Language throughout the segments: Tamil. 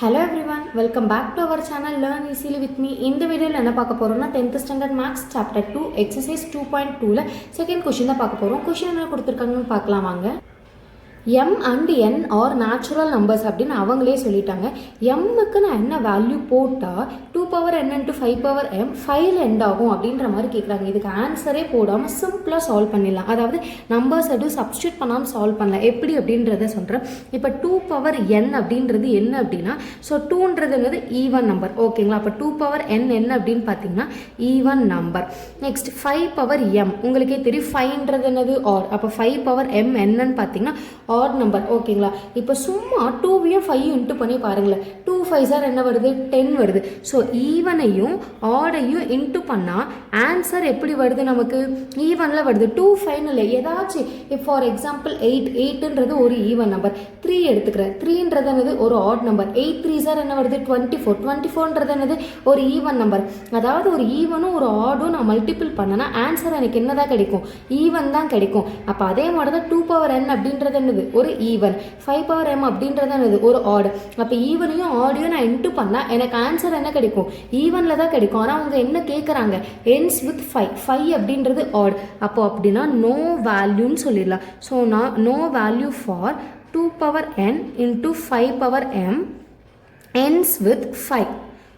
Hello everyone, welcome back to our channel Learn Easily with me. இந்த வீடியோல என்ன பார்க்க போறோம்னா 10th standard maths chapter 2 exercise 2.2ல செகண்ட் क्वेश्चन தான் பார்க்க போறோம். क्वेश्चन என்ன கொடுத்திருக்காங்கன்னு பார்க்கலாம் வாங்க. m and n are natural numbers அப்படின்னு அவங்களே சொல்லிட்டாங்க. mக்கு நான் என்ன வேல்யூ போட்டால் 2 power n into 5 power m 5ல் end ஆகும் அப்படின்ற மாதிரி கேட்குறாங்க. இதுக்கு ஆன்சரே போடாமல் சிம்பிளாக சால்வ் பண்ணிடலாம். அதாவது நம்பர்ஸ் எதுவும் சப்ஸ்டியூட் பண்ணாமல் சால்வ் பண்ணலாம். எப்படி அப்படின்றத சொல்கிறேன். இப்போ 2 power n அப்படின்றது என்ன அப்படின்னா, ஸோ 2ன்றது என்னது ஈவன் நம்பர். ஓகேங்களா? அப்போ 2 power n என்ன அப்படின்னு பார்த்தீங்கன்னா even number. Next 5 power m உங்களுக்கே தெரியும். 5ன்றது என்னது ஆட். அப்போ 5 power m என்னன்னு பார்த்தீங்கன்னா ஆட் நம்பர். ஓகேங்களா? இப்போ சும்மா 2வையும் 5யும் இன்ட்டு பண்ணி பாருங்களேன். 2 5s என்ன வருது? 10 வருது. ஸோ ஈவனையும் ஆடையும் இன்ட்டு பண்ணால் ஆன்சர் எப்படி வருது? நமக்கு ஈவனில் வருது. 2 5 இல்லை, ஏதாச்சும் இப்போ ஃபார் எக்ஸாம்பிள் 8ன்றது ஒரு ஈவன் நம்பர். 3 எடுத்துக்கிறேன். 3ன்றது என்னது? ஒரு ஆட் நம்பர். 8 3s என்ன வருது? 24. 24ன்றது என்னது? ஒரு ஈவன் நம்பர். அதாவது ஒரு ஈவனும் ஒரு ஆடும் நான் மல்டிபிள் பண்ணனா ஆன்சர் எனக்கு என்னதான் கிடைக்கும்? ஈவன் தான் கிடைக்கும். அப்போ அதே மாதிரி தான் 2 power n அப்படின்றது என்னது? ஒரு ஈவன். 5 power m அப்படின்றது என்னது? ஒரு ஆட். அப்போ ஈவனையும் ஆடையும் நான் இன்ட்டு பண்ணால் எனக்கு ஆன்சர் என்ன கிடைக்கும்? ஈவனில் தான் கிடைக்கும். ஆனால் அவங்க என்ன கேட்குறாங்க? ends with 5. 5 அப்படின்றது ஆட். அப்போ அப்படின்னா நோ வேல்யூன்னு சொல்லிடலாம். ஸோ நான் no value for 2 power n into 5 power m ends with 5.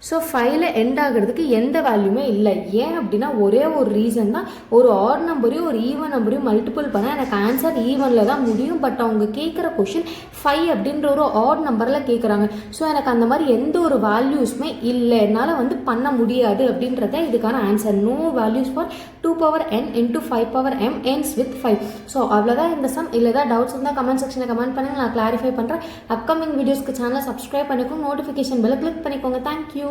So 5ல் எண்ட் ஆகிறதுக்கு எந்த வேல்யூமே இல்லை. ஏன் அப்படின்னா ஒரே ஒரு ரீசன் தான், ஒரு ஆட் நம்பரையும் ஒரு ஈவன் நம்பரையும் மல்டிபிள் பண்ணால் எனக்கு ஆன்சர் ஈவனில் தான் முடியும். பட் அவங்க கேட்குற கொஷின் 5 அப்படின்ற ஒரு ஆட் நம்பரில் கேட்குறாங்க. ஸோ எனக்கு அந்த மாதிரி எந்த ஒரு வேல்யூஸுமே இல்லை, என்னால் பண்ண முடியாது அப்படின்றத இதுக்கான answer. No values for 2 power n into 5 power m ends with 5. So அவ்வளோதான் இந்த சம். இல்லை தான் டவுட்ஸ் இருந்தால் கமெண்ட் செக்ஷனில் கமெண்ட் பண்ணுங்கள், நான் கிளாரிஃபை பண்ணுறேன். அப்கமிங் வீடியோஸ்க்கு சேனலை சப்ஸ்கிரைப் பண்ணிக்கோங்க, நோட்டிஃபிகேஷன் பெல்லை கிளிக் பண்ணிக்கோங்க. தேங்க்யூ.